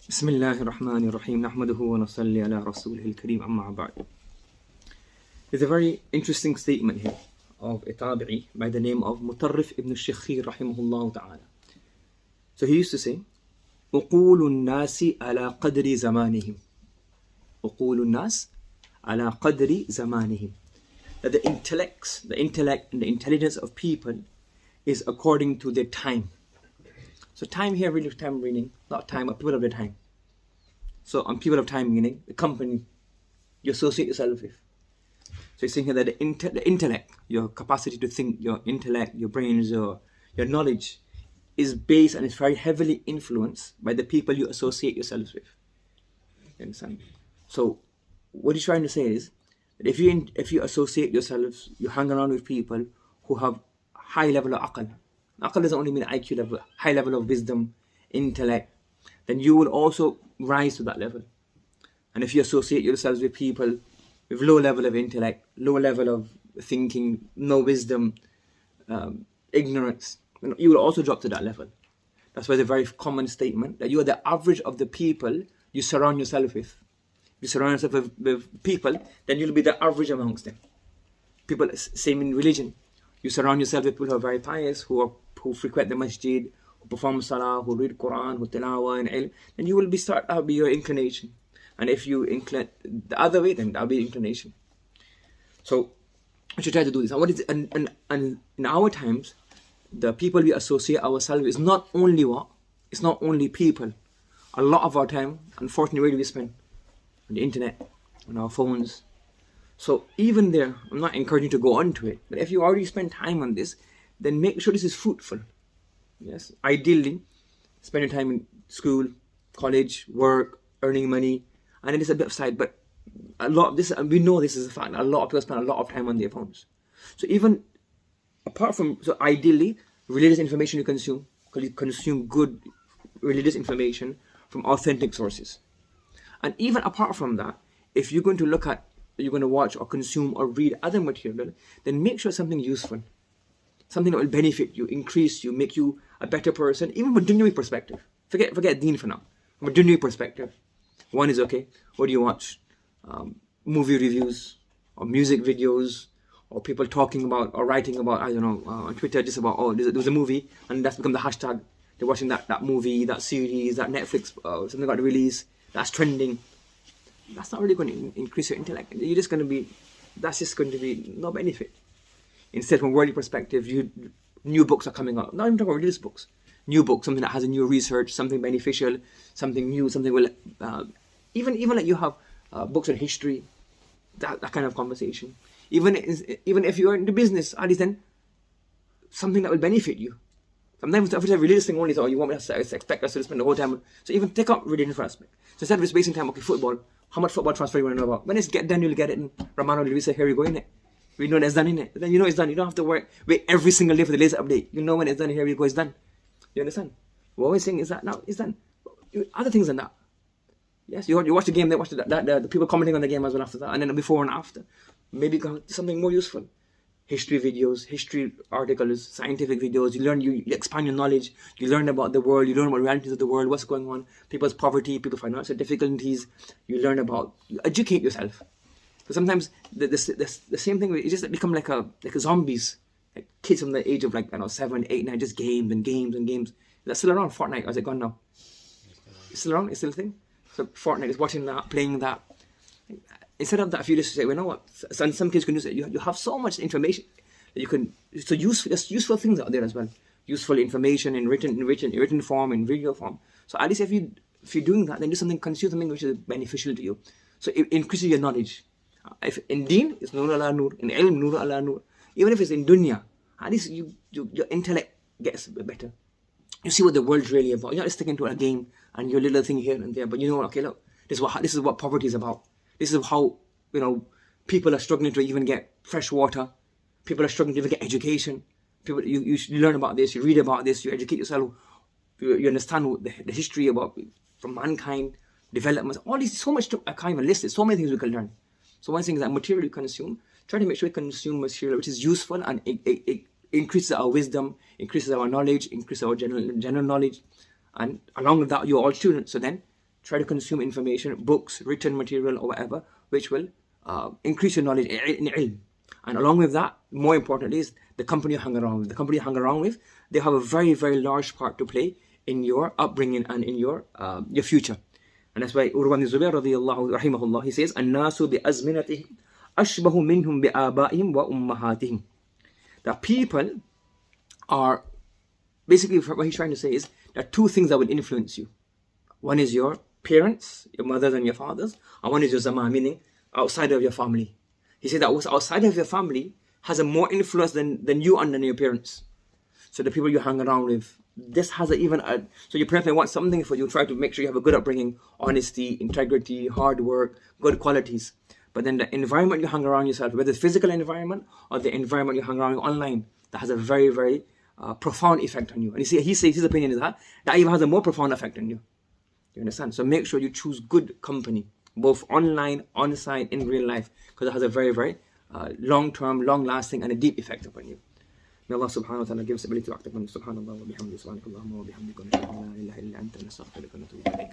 بسم الله الرحمن الرحيم نحمده ونصلي على رسوله الكريم أما بعد. There's a very interesting statement here of a tabi'i by the name of Mutarrif ibn al-Shikhir rahimahullah ta'ala. So he used to say, عقول الناس على قدر زمانهم. عقول الناس على قدر زمانهم. That the intellect and the intelligence of people is according to their time. So time here really time meaning, not time, but people of the time. So on people of time meaning, the company you associate yourself with. So you're saying here that the intellect, your capacity to think, your intellect, your brains, your knowledge is based and is very heavily influenced by the people you associate yourselves with. You understand? So what he's trying to say is that if you associate yourselves, you hang around with people who have high level of aql. Aql doesn't only mean IQ level, high level of wisdom, intellect, then you will also rise to that level. And if you associate yourselves with people with low level of intellect, low level of thinking, no wisdom, ignorance, you will also drop to that level. That's why the very common statement that you are the average of the people you surround yourself with. If you surround yourself with people, then you'll be the average amongst them. People, same in religion. You surround yourself with people who are very pious, who frequent the masjid, who perform salah, who read Quran, who tilawa and ilm, then you will that'll be your inclination. And if you incline the other way, then that'll be inclination. So we should try to do this. And what is and in our times, the people we associate ourselves with is not only what? It's not only people. A lot of our time, unfortunately, where do we spend? On the internet, on our phones. So even there, I'm not encouraging you to go onto it, but if you already spend time on this, then make sure this is fruitful. Yes, ideally, spend your time in school, college, work, earning money, and then it's a bit of side. But a lot of this, we know this is a fact. A lot of people spend a lot of time on their phones. So even apart from, so ideally, religious information you consume good religious information from authentic sources. And even apart from that, if you're going to watch or consume or read other material, then make sure something useful, something that will benefit you, increase you, make you a better person, even from a dunya perspective. Forget deen for now. From a dunya perspective, one is okay. What do you watch? Movie reviews or music videos or people talking about or writing about, I don't know, on Twitter just about, there was a movie and that's become the hashtag. They're watching that movie, that series, that Netflix, something got released, that's trending. That's not really going to increase your intellect. That's just going to be no benefit. Instead, from a worldly perspective, new books are coming out. Not even talking about religious books. New books, something that has a new research, something beneficial, something new, something will, even like you have books on history, that kind of conversation. Even if you're into business, at least then something that will benefit you. Sometimes if it's a religious thing only, so you want me to expect us to spend the whole time. So even take up religion for aspect. So instead of just wasting time, okay, football. How much football transfer you want to know about? When it's done, you'll get it in Ramadan. We say, here we go in it. We know it's done in it. Then you know it's done. You don't have to wait every single day for the latest update. You know when it's done. Here we go. It's done. You understand? We're always saying is that now it's done. Other things than that. Yes, you watch the game. They watch the people commenting on the game as well after that, and then before and after. Maybe something more useful. History videos, history articles, scientific videos. You expand your knowledge. You learn about the world. You learn about realities of the world. What's going on? People's poverty, people's financial difficulties. You educate yourself. So sometimes the same thing. It just become like a zombies, like kids from the age of 7, 8, 9, just games and games and games. That's still around. Fortnite, or is it gone now? It's still around. It's still a thing. So Fortnite is watching that, playing that. Instead of that, if you just say, you know what, some kids can use it. You have so much information that you can. So there's useful things out there as well. Useful information in written form, in video form. So at least if you're doing that, then do consume something which is beneficial to you. So it increases your knowledge. If in deen, it's nur ala nur. In ilm, nur ala nur. Even if it's in dunya, at least your intellect gets better. You see what the world's really about. You're not just sticking to a game and your little thing here and there. But you know what? Okay, look, this is what poverty is about. This is how, people are struggling to even get fresh water. People are struggling to even get education. People, you learn about this, you read about this, you educate yourself. You understand the history from mankind, development. All these, so much I can't even list it. So many things we can learn. So one thing is that material you consume, try to make sure you consume material which is useful and it increases our wisdom, increases our knowledge, increases our general knowledge. And along with that, you're all students. So then try to consume information, books, written material or whatever, which will increase your knowledge in ilm. And along with that, more importantly, is the company you hang around with. The company you hang around with, they have a very, very large part to play in your upbringing and in your future. And that's why Urwa ibn Zubayr radiyallahu rahimahullah, he says, "An-nasu bi azminatihim ashbahu minhum bi abaihim wa ummahatihim." That people are, basically what he's trying to say is, there are two things that will influence you. One is your parents, your mothers and your fathers, and one is your zaman, meaning outside of your family. He said that what's outside of your family has a more influence than you and than your parents. So the people you hang around with, this has so your parents may want something for you, try to make sure you have a good upbringing, honesty, integrity, hard work, good qualities. But then the environment you hang around yourself, whether it's physical environment or the environment you hang around online, that has a very, very profound effect on you. And you see, he says his opinion is that even has a more profound effect on you. You understand? So make sure you choose good company, both online, on-site, in real life, because it has a very, very long-term, long-lasting, and a deep effect upon you. May Allah subhanahu wa ta'ala give us ability to act upon. Subhanallah wa bihamdihi, subhanakallahumma wa bihamdika, wa nashhadu an la ilaha illa anta, nastaghfiruka wa natubu ilayk.